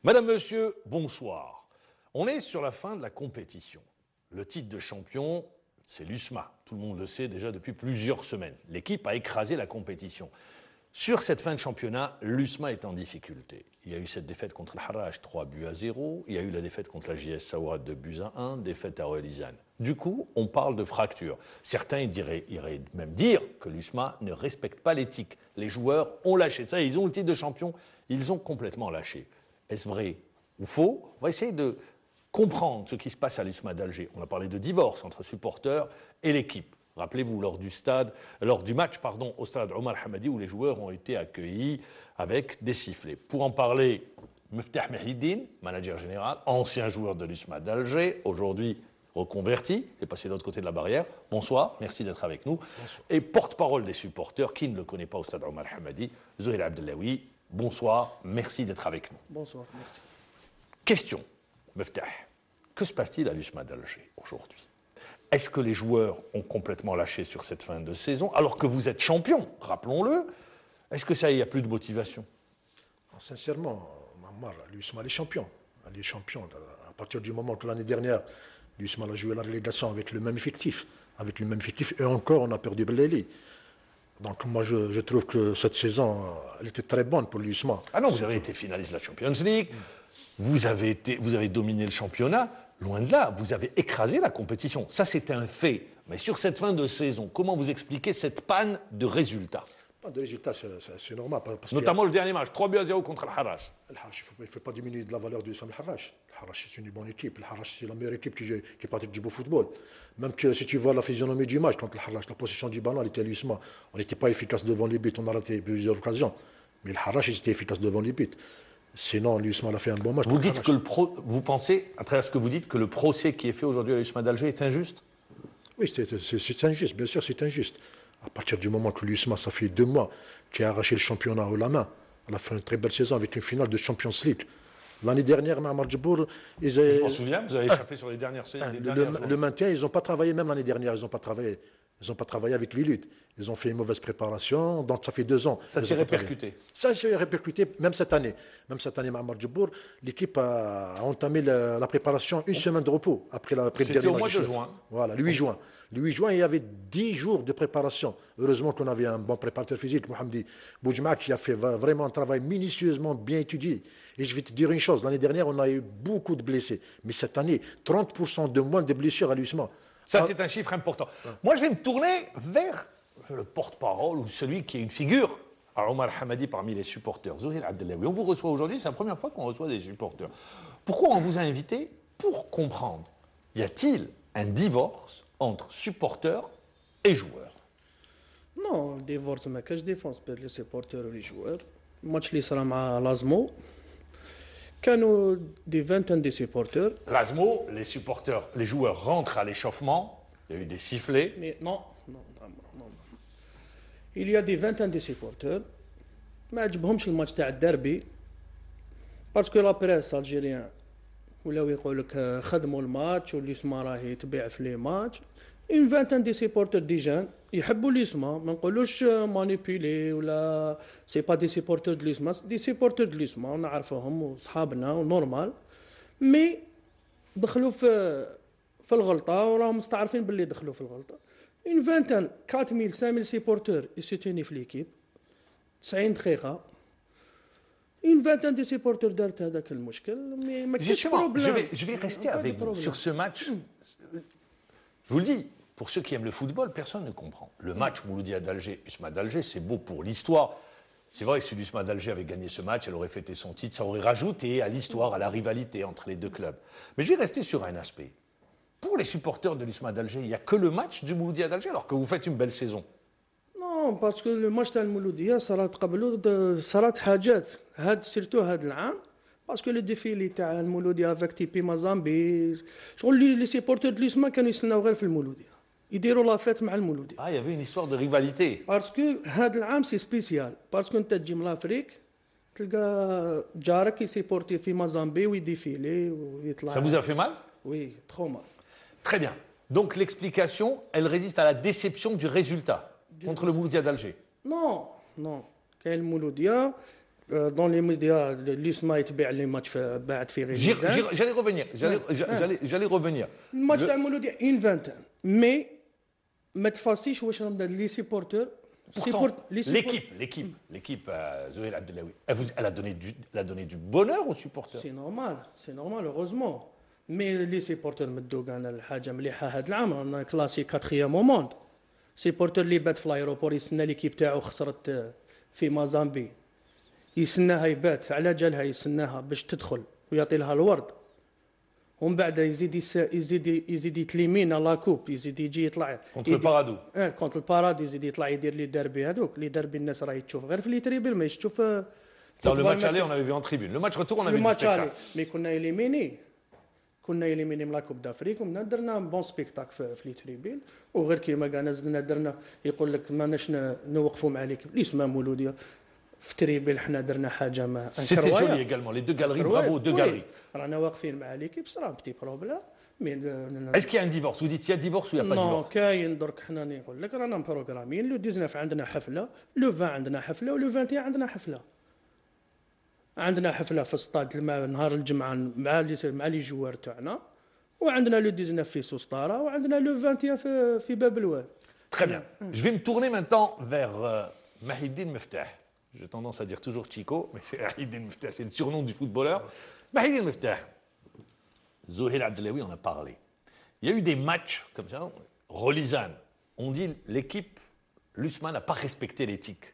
Madame, Monsieur, bonsoir. On est sur la fin de la compétition. Le titre de champion, c'est l'USMA. Tout le monde le sait déjà depuis plusieurs semaines. L'équipe a écrasé la compétition. Sur cette fin de championnat, l'USMA est en difficulté. Il y a eu cette défaite contre le Harrach, 3-0. Il y a eu la défaite contre la JS Saourat, 2-1, défaite à Roelizane. Du coup, on parle de fracture. Certains iraient même dire que l'USMA ne respecte pas l'éthique. Les joueurs ont lâché ça, ils ont le titre de champion, ils ont complètement lâché. Est-ce vrai ou faux? On va essayer de comprendre ce qui se passe à l'USMA d'Alger. On a parlé de divorce entre supporters et l'équipe. Rappelez-vous, lors du match au stade Omar Hamadi, où les joueurs ont été accueillis avec des sifflets. Pour en parler, Meftah Mehidine, manager général, ancien joueur de l'USMA d'Alger, aujourd'hui reconverti, est passé de l'autre côté de la barrière. Bonsoir, merci d'être avec nous. Bonsoir. Et porte-parole des supporters, qui ne le connaît pas au stade Omar Hamadi, Zouhair Abdellaoui. Bonsoir, merci d'être avec nous. Bonsoir, merci. Question, Meftah, que se passe-t-il à l'USMA d'Alger aujourd'hui? Est-ce que les joueurs ont complètement lâché sur cette fin de saison, alors que vous êtes champion, rappelons-le? Est-ce que ça y a plus de motivation? Sincèrement, l'USMA est champion. Elle est champion. À partir du moment que l'année dernière, l'USMA a joué la relégation avec le même effectif. Et encore, on a perdu Belali. Donc moi, je trouve que cette saison, elle était très bonne pour l'USMA. Ah non, vous avez été finaliste de la Champions League, vous avez dominé le championnat. Loin de là, vous avez écrasé la compétition. Ça, c'est un fait. Mais sur cette fin de saison, comment vous expliquez cette panne de résultats? Pas de résultats, c'est normal. Notamment le dernier match, 3-0 contre le Harrach. Il ne faut pas diminuer de la valeur du Harrach. Le Harrach, c'est une bonne équipe. Le Harrach, c'est la meilleure équipe qui pratique du beau football. Même que si tu vois la physionomie du match contre le Harrach, la possession du ballon, elle était à l'USMA. On n'était pas efficace devant les buts, on a raté plusieurs occasions. Mais le Harrach, il était efficace devant les buts. Sinon, l'USMA a fait un bon match. Vous dites que vous pensez, à travers ce que vous dites, que le procès qui est fait aujourd'hui à l'USMA d'Alger est injuste? Oui, c'est injuste, bien sûr, c'est injuste. À partir du moment que l'USMA, ça fait 2 mois, qui a arraché le championnat au la main, elle a fait une très belle saison avec une finale de Champions League. L'année dernière, Ma'amar Djibour, je m'en souviens, vous avez échappé sur les dernières saisons. Le maintien, ils n'ont pas travaillé, même l'année dernière, ils n'ont pas travaillé. Ils n'ont pas travaillé avec Vilut. Ils ont fait une mauvaise préparation. Donc, ça fait 2 ans. Ça s'est répercuté. Ça s'est répercuté, même cette année. Même cette année, Ma'amar Djibour, l'équipe a entamé la préparation une semaine de repos après le dernier match. C'était au mois de juin. Voilà, le 8 juin. Le 8 juin, il y avait 10 jours de préparation. Heureusement qu'on avait un bon préparateur physique, Mohamedi Boujma, qui a fait vraiment un travail minutieusement bien étudié. Et je vais te dire une chose, l'année dernière, on a eu beaucoup de blessés. Mais cette année, 30% de moins de blessures à l'USMA. Ça, c'est un chiffre important. Moi, je vais me tourner vers le porte-parole ou celui qui est une figure, à Omar Hamadi parmi les supporters, Zouhair Abdellaoui. On vous reçoit aujourd'hui, c'est la première fois qu'on reçoit des supporters. Pourquoi on vous a invité? Pour comprendre. Y a-t-il un divorce entre supporters et joueurs? Non, le divorce ما كاش ديفونس بين لي سيبورتور ولي جوار. الماتش اللي صرا مع لازمو كانوا دي فانتان دي سيبورتور. Lasmo, les supporters, les joueurs rentrent à l'échauffement, il y a eu des sifflets. Mais non. Il y a des vingtaines de supporters ما عجبهمش الماتش تاع الدربي باسكو لا بريس الجيريان ولاو يقول لك خدموا الماتش والليسما راهي تبيع في لي ماتش. اون فانتان دي سيبورتر دي جان يحبوا ليسما ما نقولوش مانيبيلي ولا سي با دي سيبورتر دو ليسما دي سيبورتر دو ليسما ونعرفوهم وصحابنا ونورمال مي دخلوا في الغلطه وراهم مستعرفين باللي دخلوا في الغلطه. اون فانتان 4000 5000 سيبورتر يسوتيني في ليكيب 90 دقيقه. Une vingtaine de supporters دارت هذاك المشكل مي ما كاينش بروبليم. Je vais rester avec vous sur ce match. Je vous le dis, pour ceux qui aiment le football, personne ne comprend. Le match Mouloudia d'Alger, USMA d'Alger, c'est beau pour l'histoire. C'est vrai que si l'USMA d'Alger avait gagné ce match, elle aurait fêté son titre, ça aurait rajouté à l'histoire, à la rivalité entre les deux clubs. Mais je vais rester sur un aspect. Pour les supporters de l'USMA d'Alger, il n'y a que le match du Mouloudia d'Alger alors que vous faites une belle saison. Non, parce que le match تاع المولودية صارت قبله صارت حاجات سيرتو هاد العام باسكو لو ديفيلي تاع المولودية افيك تيبي مازامبي شغل لي سيبورتور دو ليسما كانوا يستناو غير في المولودية يديروا لافيت مع المولودية. Ah, il y avait une histoire de rivalité. باسكو هاد العام سي سبيسيال باسكو انت تجي من لافريك تلقى جارك يسيبورتي في مازامبي ويديفيلي ويطلع. Ça vous a fait mal? Oui, trop mal. Très bien. Donc l'explication, elle résiste à la déception du résultat contre le Mouloudia d'Alger. Non. كاين المولودية دون لي ميديا اللي سما يتباع لي ماتش باعت في غير J'allais revenir. الماتش تاع مولوديه اون فانتان مي ما تفاصيش واش راهم لي سيبورتور L'équipe Zohir Abdellaoui, elle a donné du bonheur aux supporters. سي نورمال هوروزمون مي لي سيبورتور مدو كاع الحاجه مليحه هذا العام رانا كلاسي 4 موموند سيبورتور اللي بات في الايروبور يسنى ليكيب تاعو خسرت في مازامبي يسناها يبات على جالها يسناها باش تدخل ويعطي لها الورد ومن بعد يزيد يتليمينا لا كوب يزيد يجي يطلع كونتر البارادو كونتر البارادو يزيد يطلع يدير لي ديربي هذوك لي ديربي الناس راهي تشوف غير في لي تريبل ما تشوف Dans le match aller, on avait vu en tribune. Le match retour, on avait vu du spectacle. مي كنا إليميني من لا كوب دافريك ومنا درنا بون سبيكتاك في لي تريبيل وغير كيما كاع نزلنا درنا يقول لك ماناش نوقفوا مع ليكيب اللي اسمها مولوديه في تريبيل حنا درنا حاجه ما C'était joli également, les deux galeries, bravo, deux galeries. رانا واقفين مع ليكيب صرا بتي بروبليم Est-ce qu'il y a un divorce? Vous dites il y a divorce ou il n'y a pas de نو divorce? كاين درك حنا نقول لك رانا مبروغرامين لو 19 عندنا حفله لو 20 عندنا حفله ولو 21 عندنا حفله عندنا حفله في الستاد نهار الجمعه مع لي جوار تاعنا وعندنا لو 19 في سوسطاره وعندنا لو 21 في باب الواد. Très bien. Je vais me tourner maintenant vers Mahiddine Meftah. J'ai tendance à dire toujours Chico, mais c'est Mahiddine Meftah, c'est le surnom du footballeur. Mahiddine Meftah. Zohir Abdellaoui en a parlé. Il y a eu des matchs comme ça, Rolizane. On dit l'équipe, l'USMA n'a pas respecté l'éthique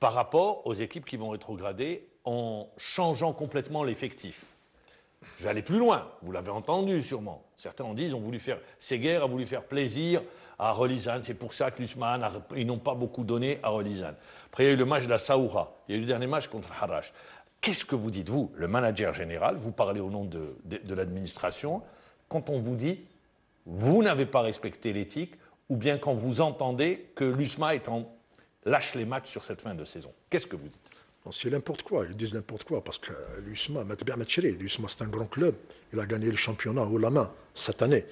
par rapport aux équipes qui vont rétrograder en changeant complètement l'effectif. Je vais aller plus loin, vous l'avez entendu sûrement. Certains ont dit ils ont voulu faire, Seguer a voulu faire plaisir à Rolizane, c'est pour ça que l'USMA, ils n'ont pas beaucoup donné à Rolizane. Après il y a eu le match de la Saoura, il y a eu le dernier match contre le Harash. Qu'est-ce que vous dites, vous, le manager général, vous parlez au nom de l'administration, quand on vous dit vous n'avez pas respecté l'éthique, ou bien quand vous entendez que l'USMA lâche les matchs sur cette fin de saison. Qu'est-ce que vous dites? C'est n'importe quoi, ils disent n'importe quoi, parce que l'USMA, l'USMA c'est un grand club, il a gagné le championnat haut la main cette année.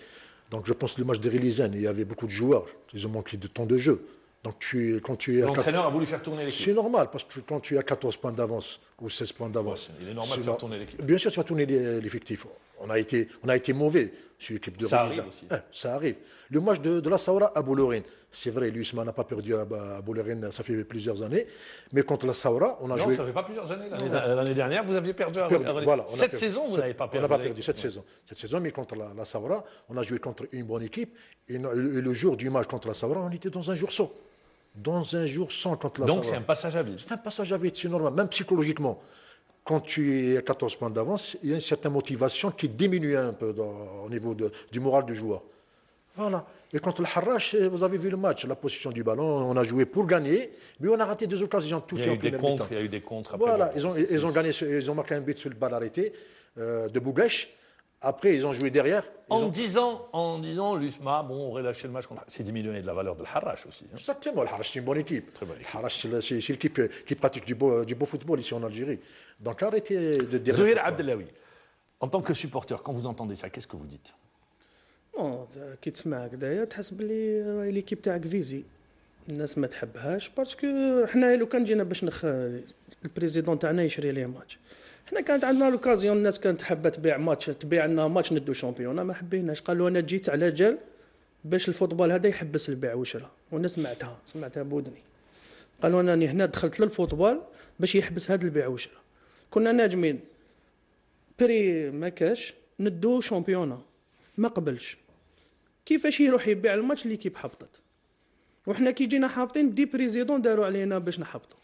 Donc je pense que le match de Relizane, il y avait beaucoup de joueurs, ils ont manqué de temps de jeu. Donc l'entraîneur a voulu faire tourner l'équipe. C'est normal, parce que quand tu as 14 points d'avance ou 16 points d'avance, il est normal de faire tourner l'équipe. Bien sûr, tu vas tourner l'effectif. On a été mauvais sur l'équipe de Ça Relizane. arrive aussi. Ça arrive. Le match de la Saoura à Boulourine, c'est vrai, l'USMA n'a pas perdu à Boulourine, ça fait plusieurs années. Mais contre la Saoura, on a joué. Non, ça fait pas plusieurs années. L'année dernière, vous aviez perdu à voilà, cette saison, vous n'avez pas perdu. On n'a pas perdu cette saison. Cette saison, mais contre la Saoura, on a joué contre une bonne équipe. Et le jour du match contre la Saoura, on était dans un jour sans. Dans un jour sans contre la Saoura. Donc c'est un passage à vide. C'est un passage à vide, c'est normal, même psychologiquement. Quand tu es à 14 points d'avance, il y a une certaine motivation qui diminue un peu au niveau du moral du joueur. Voilà. Et contre le Harash, vous avez vu le match, la position du ballon, on a joué pour gagner, mais on a raté deux occasions, tout fait en première mi-temps. Il y a eu des contres après. Voilà, ils ont gagné, ils ont marqué un but sur le balle arrêté de Bougèche. Après, ils ont joué derrière. En disant l'USMA, bon, on aurait lâché le match contre. C'est diminué de la valeur de l'Harash aussi. Hein. Exactement, le Harash, c'est une bonne équipe. Très bonne équipe. Le Harash, c'est l'équipe qui pratique du beau football ici en Algérie. Donc arrêtez de dire. Zohir Abdellaoui, en tant que supporter, quand vous entendez ça, qu'est-ce que vous dites? كي تسمع هكذايا تحس بلي ليكيب تاعك فيزي الناس ما تحبهاش باسكو حنا لو كان جينا باش البريزيدون تاعنا يشري ليه ماتش حنا كانت عندنا لوكازيون الناس كانت حابه تبيع ماتش تبيع لنا ماتش ندو شامبيونا ما حبيناش قالوا انا جيت على جال باش الفوتبول هذا يحبس البيع والشراء وانا سمعتها بودني قالوا انني هنا دخلت للفوتبول باش يحبس هذا البيع والشراء كنا ناجمين بري ما كاش ندو شامبيونا ما قبلش كيفاش يروح يبيع الماتش اللي كيب حبطت وحنا كي جينا حابطين دي بريزيدون داروا علينا باش نحبطوا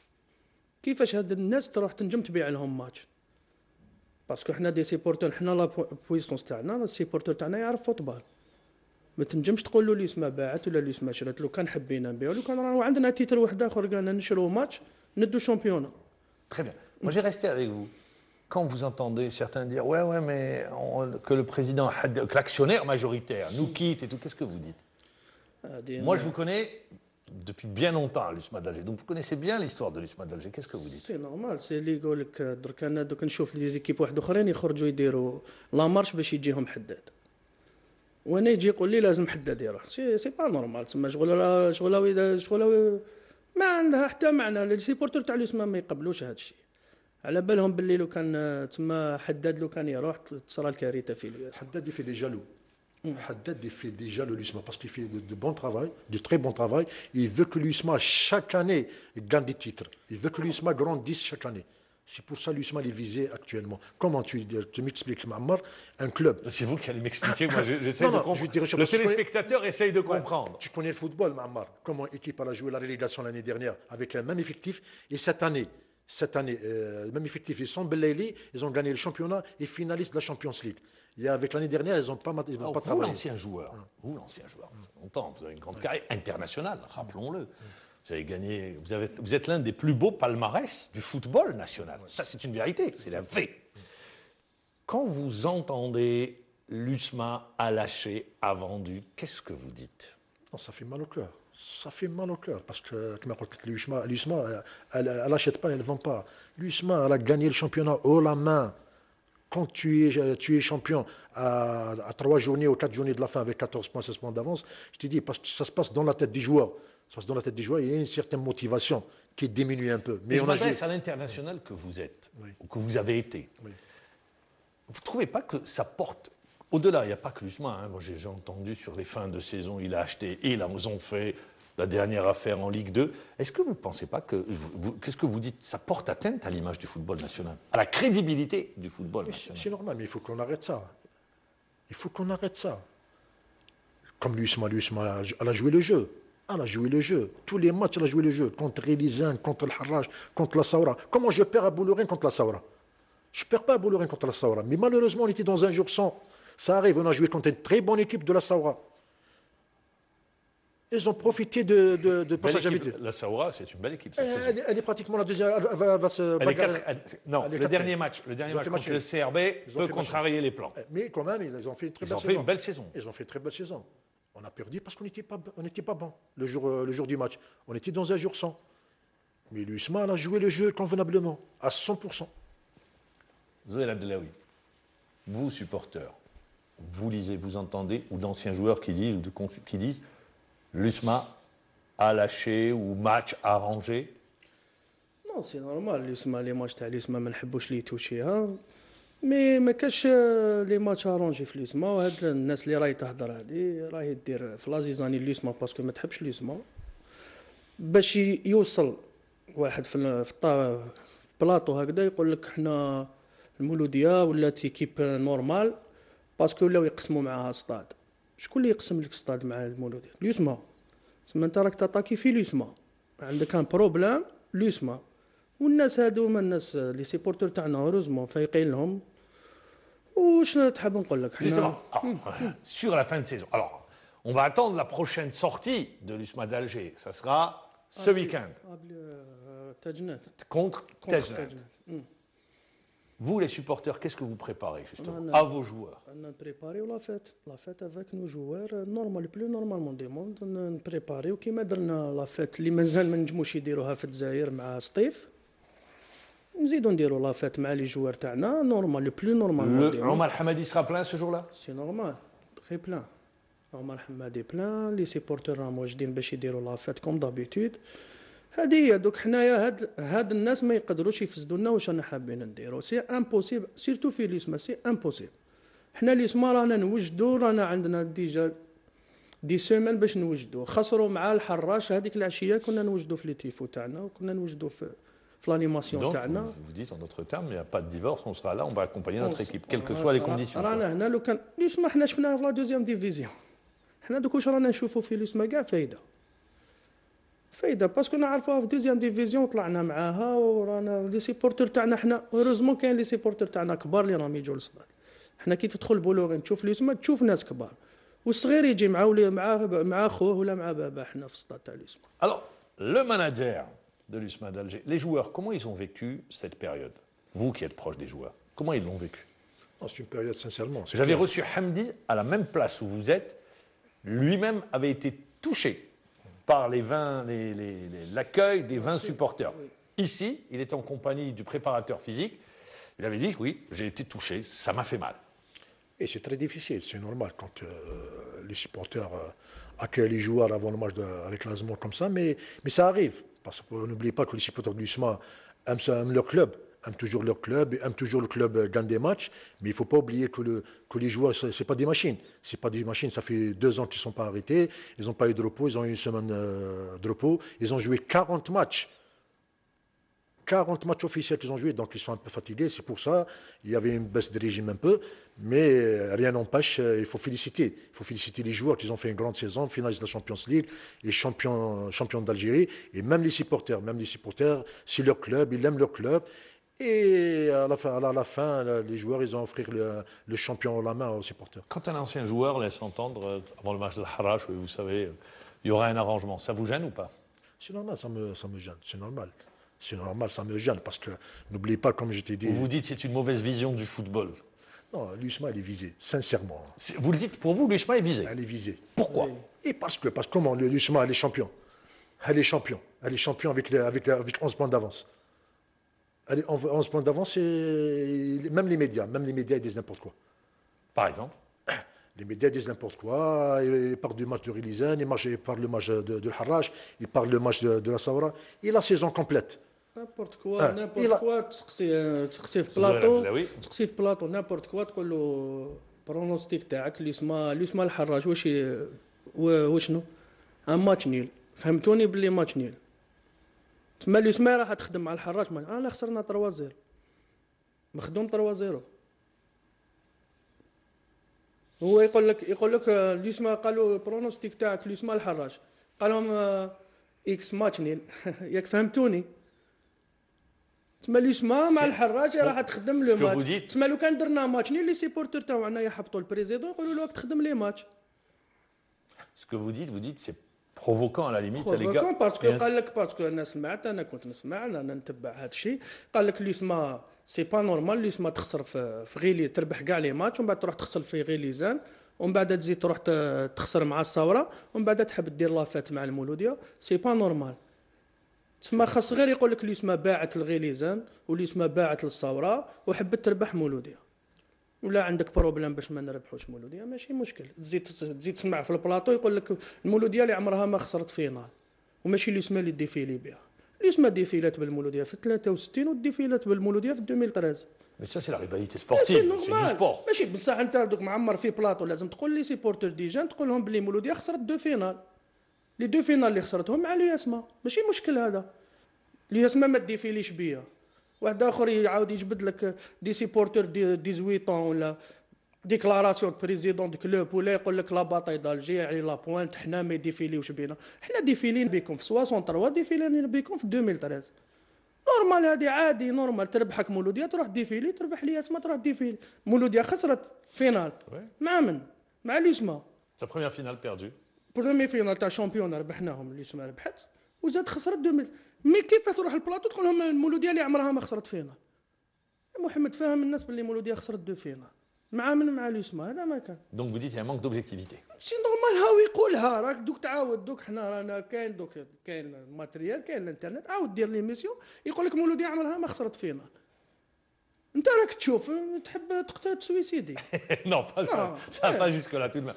كيفاش هاد الناس تروح تنجم تبيع لهم ماتش باسكو حنا دي سيبورتور حنا لا بويسونس تاعنا السيبورتور تاعنا يعرف فوتبال ما تنجمش تقول له ليسما باعت ولا ليسما شرات لو كان حبينا نبيعوا لو كان راهو عندنا تيتر واحد اخر قالنا نشرو ماتش ندو شامبيونا. Très bien. Moi j'ai resté avec vous. Quand vous entendez certains dire ouais mais que le président, que l'actionnaire majoritaire nous quitte et tout, qu'est-ce que vous dites? Moi je vous connais depuis bien longtemps à l'USMA d'Alger, donc vous connaissez bien l'histoire de l'USMA d'Alger. Qu'est-ce que vous dites? سي نورمال سي اللي يقول لك درك انا دوك نشوف لي زيكيب واحد اخرين يخرجوا يديروا لا مارش باش يجيهم حداد وانا يجي يقول لي لازم حداد يروح سي با نورمال تسمى شغله ما عندها حتى معنى لي سيبورتور تاع الاسماء ما يقبلوش هذا الشيء على بالهم باللي لو كان تما حداد لو كان يروح تصرى الكارثه في الياس. Haddad il fait déjà le. Haddad il fait déjà le l'USMA parce qu'il fait de bon travail, de très bon travail. Il veut que l'USMA chaque année gagne des titres. Il veut que l'USMA grandisse chaque année. C'est pour ça l'USMA est visé actuellement. Comment tu m'expliques, Mammar, un club. C'est vous qui allez m'expliquer, moi j'essaie Non, de non, comprendre. je dirais, Le téléspectateur essaye de Ouais, comprendre. tu connais le football, Mammar. Comment l'équipe a joué la relégation l'année dernière avec un même effectif. Et cette année, même effectif, ils sont Belaïli, ils ont gagné le championnat et finalistes de la Champions League. Et avec l'année dernière, ils n'ont pas, Alors, vous, travaillé. l'ancien joueur, longtemps, vous avez une grande carrière internationale, rappelons-le. Vous avez gagné, vous êtes l'un des plus beaux palmarès du football national. Ça, c'est une vérité, c'est la fait. Quand vous entendez l'USMA a lâché, a vendu, qu'est-ce que vous dites? Non, ça fait mal au cœur. Ça fait mal au cœur parce que, comme l'USMA, elle n'achète pas, elle ne vend pas. L'USMA, elle a gagné le championnat haut la main. Quand tu es champion à 3 journées ou 4 journées de la fin avec 14 points, 16 points d'avance, je te dis, parce que ça se passe dans la tête des joueurs. Ça se passe dans la tête des joueurs, il y a une certaine motivation qui diminue un peu. Mais je m'adresse à l'international que vous êtes, oui, ou que vous avez été. Oui. Vous ne trouvez pas que ça porte, au-delà, il n'y a pas que l'USMA, hein. Moi j'ai entendu sur les fins de saison, il a acheté et la maison fait la dernière affaire en Ligue 2. Est-ce que vous ne pensez pas que, qu'est-ce que vous dites, ça porte atteinte à l'image du football national, à la crédibilité du football national? C'est normal, mais il faut qu'on arrête ça. Il faut qu'on arrête ça. Comme l'USMA, elle a joué le jeu. Elle a joué le jeu. Tous les matchs, elle a joué le jeu. Contre Elizane, contre le Harrach, contre la Saoura. Comment je perds à Boulourin contre la Saoura? Je ne perds pas à Boulourin contre la Saoura. Mais malheureusement, on était dans un jour sans. Ça arrive, on a joué contre une très bonne équipe de la Saoura. Ils ont profité de passage à vide. La Saoura, c'est une belle équipe. Elle est pratiquement la deuxième. Elle va se bagarrer. Non, le dernier match contre le CRB peut contrarier les plans. Mais quand même, ils ont fait une très belle saison. Ils ont fait une très belle saison. On a perdu parce qu'on n'était pas bon le jour du match. On était dans un jour sans. Mais l'USMA a joué le jeu convenablement, à 100%. Zoé Abdelaoui, vous, supporters, vous lisez, vous entendez, ou d'anciens joueurs qui disent l'USMA a lâché ou match arrangé? Non, c'est normal. l'USMA, les matchs تاع l'USMA ما نحبوش لي توشيها. مي ما كاش لي ماتش ارونجي في ليسما، وهاد الناس اللي راهي تهضر هادي راهي دير في لازيزاني ليسما باسكو ما تحبش ليسما باش يوصل واحد في بلاطو هكذا يقول لك حنا المولوديه ولات ايكيب نورمال باسكو ولاو يقسموا معاها ستاد. شكون اللي يقسم لك ستاد مع المولوديه؟ ليسما. تسمى انت راك تاتاكي في ليسما، عندك ان بروبليم ليسما. والناس هادو هما الناس لي سيبورتور تاعنا هوروزمون فايقين لهم. واش تحب نقول لك حنا sur la fin de saison. Alors, on va attendre la prochaine sortie de l'USMA d'Alger. Ça sera ce week-end. Contre Tajnat. Vous, les supporters, qu'est-ce que vous préparez justement à vos joueurs? On prépare la fête avec nos joueurs, normal, le plus normalement du monde. On prépare وكيما درنا la fête اللي مازال ما نجموش يديروها في الجزائر مع سطيف. نزيدو نديرو لا فيت مع لي جوار تاعنا نورمال لو بلو نورمالمون. Omar Hamadi sera plein ce jour-là? سي نورمال تري بلان. عمر حمادي بلان، لي سيبورتور راهم واجدين باش يديروا لا فيت كوم دابيتود. هذه هي دوك حنايا هاد الناس ما يقدروش يفسدوا لنا واش رانا حابين نديرو. سي امبوسيبل سيرتو في ليسما، سي امبوسيبل. حنا ليسما رانا نوجدوا، رانا عندنا ديجا دي سيمين باش نوجدوا. خسروا مع الحراش هذيك العشيه كنا نوجدوا في لي تيفو تاعنا وكنا نوجدوا في l'animation تاعنا. Vous dites en d'autres termes, il n'y a pas de divorce, on sera là, on va accompagner notre équipe, quelles que soient les conditions. رانا هنا لو كان ليسما حنا شفناها في لا دوزيام ديفيزيون. حنا دوك واش رانا نشوفوا في ليسما كاع فايده باسكو نعرفوها في دوزيام ديفيزيون طلعنا معاها ورانا لي سيبورتور تاعنا حنا هوروزمون كاين لي سيبورتور تاعنا كبار اللي راهم يجوا للصداد. حنا كي تدخل بولوغين تشوف ليسما تشوف ناس كبار والصغير يجي مع خوه ولا مع باباه حنا في الصداد تاع ليسما. Alors, le manager de l'USMA d'Alger, les joueurs, comment ils ont vécu cette période? Vous qui êtes proche des joueurs, comment ils l'ont vécu? C'est une période sincèrement. J'avais reçu Hamdi à la même place où vous êtes. Lui-même avait été touché par l'accueil des 20 supporters. Ici, il était en compagnie du préparateur physique. Il avait dit, oui, j'ai été touché, ça m'a fait mal. Et c'est très difficile, c'est normal quand les supporters accueillent les joueurs avant le match avec l'Azmour comme ça, mais ça arrive. Parce qu'on n'oublie pas que les supporters du l'USMA aiment leur club, aiment toujours leur club, et aiment toujours le club gagne des matchs. Mais il ne faut pas oublier que les joueurs, ce n'est pas des machines. C'est pas des machines, ça fait 2 ans qu'ils ne sont pas arrêtés. Ils n'ont pas eu de repos, ils ont eu une semaine de repos. Ils ont joué 40 matchs. 40 matchs officiels qu'ils ont joués, donc ils sont un peu fatigués. C'est pour ça il y avait une baisse de régime un peu. Mais rien n'empêche, il faut féliciter. Il faut féliciter les joueurs qui ont fait une grande saison, finalistes de la Champions League et champions d'Algérie. Et même les supporters, c'est leur club, ils aiment leur club. Et à la fin, les joueurs, ils ont offert le champion à la main aux supporters. Quand un ancien joueur laisse entendre, avant le match de Harrach, vous savez, il y aura un arrangement, ça vous gêne ou pas? C'est normal, ça me gêne, c'est normal. C'est normal, ça me gêne, parce que n'oubliez pas, comme je t'ai dit... Vous dites que c'est une mauvaise vision du football. Non, l'USMA, elle est visée, sincèrement. Vous le dites, pour vous, l'USMA est visée? Elle est visée. Pourquoi? Oui. Et parce que comment l'USMA, elle est champion. Elle est champion. Elle est champion avec 11 points d'avance. Elle est 11 points d'avance, et même les médias, ils disent n'importe quoi. Par exemple? Les médias disent n'importe quoi, ils parlent du match de Rilizan, ils parlent du match de Harrach, ils parlent du match de la Saoura, et la saison complète. نابورت كوا تسقسي في بلاطو نابورت كوا تقول له برونوستيك تاعك ليسما الحراج وشنو ان ماتش نيل فهمتوني باللي ماتش نيل تما ليسما راح تخدم مع الحراج انا خسرنا 3-0 مخدوم 3-0 هو يقول لك ليسما قالوا برونوستيك تاعك ليسما الحراج قال لهم اكس ماتش نيل ياك فهمتوني تما ليسما مع الحراج راح تخدم لو ماتش تما لو كان درنا ماتش نيل لي سيبورتور تاعنا يحبطوا البريزيدون يقولوا له راك تخدم لي ماتش. Ce que vous dites c'est provoquant à la limite les gars. باسكو انا سمعت انا كنت نسمع انا نتبع هذا الشيء قال لك ليسما سي با نورمال ليسما تخسر في غيلي تربح كاع لي ماتش ومن بعد تروح تخسر في غيليزان ومن بعد تزيد تروح تخسر مع الثوره ومن بعد تحب دير لافات مع المولوديه سي با نورمال. تسمى خاص غير يقول لك ليسما باعت الغيليزان وليسما باعت للثوره وحبت تربح مولوديه ولا عندك بروبليم باش ما نربحوش مولوديه ماشي مشكل تزيد تسمع في البلاطو يقول لك المولوديه اللي عمرها ما خسرت فينال وماشي ليسما اللي ديفيلي بها ليسما ديفيلات بالمولوديه في 63 وديفيلات بالمولوديه في 2013. Mais ça c'est la rivalité sportive, c'est du sport. ماشي بصح انت دوك معمر في بلاطو لازم تقول لي سيبورتور ديجان تقول لهم بلي مولوديه خسرت 2 فينال لي 2 فينال اللي خسرتهم مع الياسما ماشي مشكل هذا الياسما ما ديفيليش بيا واحد اخر يعاود يجبد لك دي سيبورتور دي 18 ولا ديكلاراسيون بريزيدون دو كلوب ولا يقول لك لا باطاي دالجي يعني لا بوينت حنا ما ديفيليوش بينا حنا ديفيلين بكم في 63 ديفيلين بكم في 2013 نورمال هذه عادي نورمال تربحك مولوديه تروح ديفيلي تربح الياسما تروح ديفيلي مولوديه خسرت فينال مع من مع الياسما sa première finale perdue برومي فينال تاع شامبيون ربحناهم الياسما ربحت وزاد خسرت 2000 مي كيف تروح البلاطو تقول لهم المولوديه اللي عمرها ما خسرت فينال محمد فاهم الناس باللي المولوديه خسرت 2 فينال مع من مع اليسما هذا ما كان. Donc vous dites il y a un manque d'objectivité. سي نورمال هاو يقولها راك دوك تعاود دوك حنا رانا كاين الماتريال كاين الانترنت عاود دير لي ميسيون يقول لك مولوديه عمرها ما خسرت فينال انت راك تشوف تحب تقتل تسويسيدي. Non, pas ça. Ça va jusque là tout de même.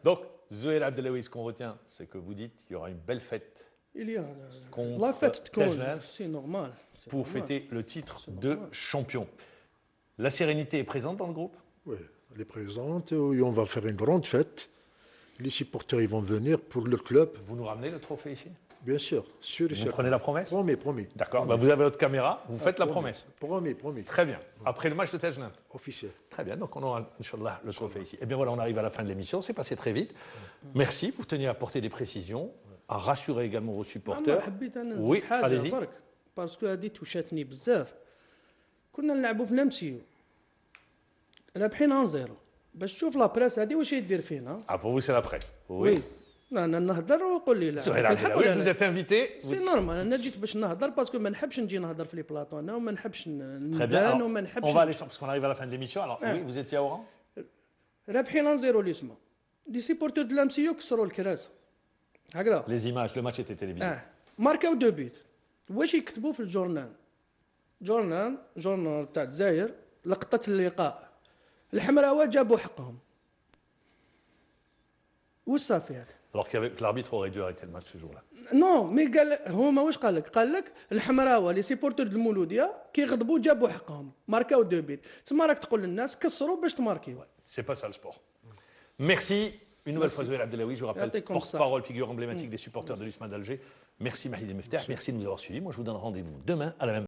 Donc Zouheir Abdellaoui, ce qu'on retient c'est que vous dites qu'il y aura une belle fête. Il y a la fête c'est normal. Pour fêter le titre de champion. La sérénité est présente dans le groupe? Oui, elle est présente et on va faire une grande fête. Les supporters ils vont venir pour le club. Vous nous ramenez le trophée ici? Bien sûr, sûr et sûr. Vous prenez la promesse? Promis. D'accord, bah vous avez votre caméra, vous faites la promesse. Promis. Très bien. Après le match de Tajnant? Officiel. Très bien, donc on aura, Inch'Allah, le trophée ici. Et bien voilà, on arrive à la fin de l'émission, c'est passé très vite. Merci, vous teniez à apporter des précisions, à rassurer également vos supporters. Oui, allez-y. Parce que هذه توشاتني بزاف. كنا نلعبوا في لامسيو. رابحين 1-0. باش تشوف لا بريس هذه واش يدير فينا. Ah pour vous c'est la presse. Oui. انا نهضر ويقول لي لا. Vous êtes invité. سي نورمال انا جيت باش نهضر باسكو ما نحبش نجي نهضر في لي بلاطو انا وما نحبش نبان وما نحبش. On va aller parce qu'on arrive à la fin de l'émission. Alors oui, vous étiez au rang. رابحين 1-0 ليسما. دي سيبورتور د لامسيو كسروا الكراس. هكذا. Les images, le match était télévisé. ماركاو 2 بيت. واش يكتبوا في الجورنال جورنال تاع الجزائر لقطة اللقاء الحمراوات جابوا حقهم وصافي هذا Alors que l'arbitre aurait dû arrêter le match ce jour-là. نو مي قال هما واش قال لك الحمراوه لي سيبورتور ديال المولوديه كيغضبوا جابوا حقهم ماركاو دو بيت تما راك تقول للناس كسروا باش تماركيو. C'est pas ça le sport. Merci. Une nouvelle fois, Zoé Abdelawi, je vous rappelle, porte-parole, figure emblématique des supporters de l'USMA d'Alger. Merci Mahdi Meftah, merci de nous avoir suivis. Moi, je vous donne rendez-vous demain à la même